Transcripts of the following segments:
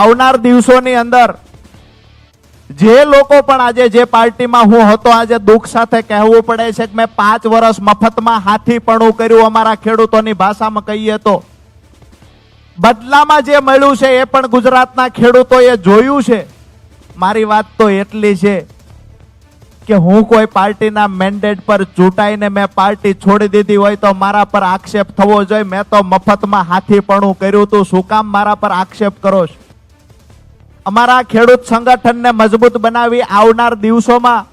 આવનાર દિવસોની અંદર જે લોકો પણ આજે જે પાર્ટીમાં હું હતો, આજે દુઃખ સાથે કહેવું પડે છે કે મેં 5 વર્ષ મફતમાં હાથીપણું કર્યું, અમારા ખેડૂતોની ભાષામાં કહીએ તો બદલામાં જે મળ્યું છે એ પણ ગુજરાતના ખેડૂતોએ જોયું છે. મારી વાત તો એટલી છે કે હું કોઈ પાર્ટીના મેન્ડેટ પર ચૂંટાઈને મેં પાર્ટી છોડી દીધી હોય તો મારા પર આક્ષેપ થવો જોઈએ. મેં તો મફતમાં હાથીપણું કર્યું હતું, શું કામ મારા પર આક્ષેપ કરો છો? અમારા ખેડૂત સંગઠનને મજબૂત બનાવી આવનાર દિવસોમાં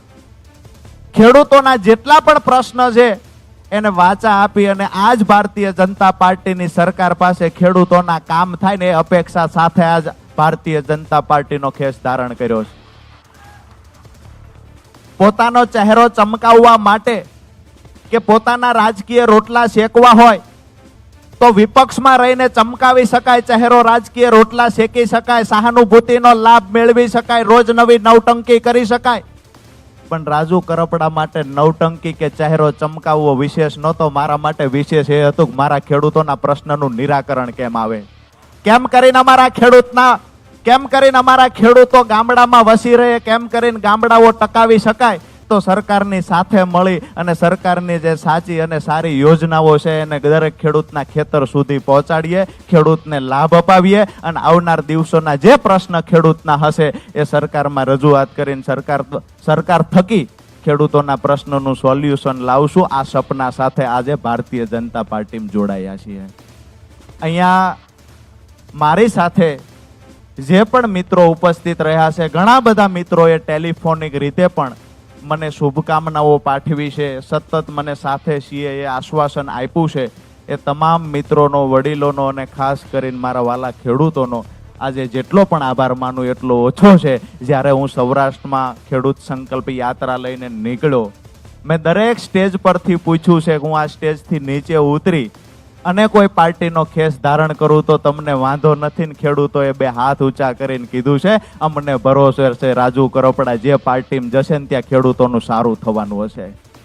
ખેડૂતોના જેટલા પણ પ્રશ્ન છે એને વાચા આપી અને આજ ભારતીય જનતા પાર્ટીની સરકાર પાસે ખેડૂતોના કામ થાય ને એ અપેક્ષા સાથે આજ ભારતીય જનતા પાર્ટીનો ખેસ ધારણ કર્યો છે. પોતાનો ચહેરો ચમકાવવા માટે કે પોતાના રાજકીય રોટલા શેકવા હોય તો વિપક્ષમાં રહીને ચમકાવી શકાય, ચહેરો રાજકીય રોટલા શેકી શકાય, સહાનુભૂતિનો લાભ મેળવી શકાય, રોજ નવી નવટંકી કરી શકાય. પણ રાજુ કરપડા માટે નવટંકી કે ચહેરો ચમકાવવો વિશેષ નહોતો. મારા માટે વિશેષ એ હતું કે મારા ખેડૂતોના પ્રશ્નનું નિરાકરણ કેમ આવે, કેમ કરીને અમારા ખેડૂતો ગામડામાં વસી રહે, કેમ કરીને ગામડાઓ ટકાવી શકાય. તો સરકારની સાથે મળી અને સરકારની જે સાચી અને સારી યોજનાઓ છે એને દરેક ખેડૂતના ખેતર સુધી પહોંચાડીએ, ખેડૂતને લાભ અપાવીએ અને આવનાર દિવસોના જે પ્રશ્ન ખેડૂતના હશે એ સરકારમાં રજૂઆત કરીને સરકાર થકી ખેડૂતોના પ્રશ્નોનું સોલ્યુશન લાવશું. આ સપના સાથે આજે ભારતીય જનતા પાર્ટીમાં જોડાયા છીએ. અહીંયા મારી સાથે જે પણ મિત્રો ઉપસ્થિત રહ્યા છે, ઘણા બધા મિત્રોએ ટેલિફોનિક રીતે પણ મને શુભકામનાઓ પાઠવી છે, સતત મને સાથે છીએ એ આશ્વાસન આપ્યું છે. એ તમામ મિત્રોનો, વડીલોનો અને ખાસ કરીને મારા વાલા ખેડૂતોનો આજે જેટલો પણ આભાર માનું એટલો ઓછો છે. જ્યારે હું સૌરાષ્ટ્રમાં ખેડૂત સંકલ્પ યાત્રા લઈને નીકળ્યો, મેં દરેક સ્ટેજ પરથી પૂછ્યું છે કે હું આ સ્ટેજથી નીચે ઉતરી અને કોઈ પાર્ટીનો ખેસ ધારણ કરું તો તમને વાંધો નથી ને? ખેડૂતોએ 2 હાથ ઊંચા કરીને કીધું છે અમને ભરોસો છે રાજુ કરપડા જે પાર્ટીમાં જશે ને ત્યાં ખેડૂતોનું સારું થવાનું હશે.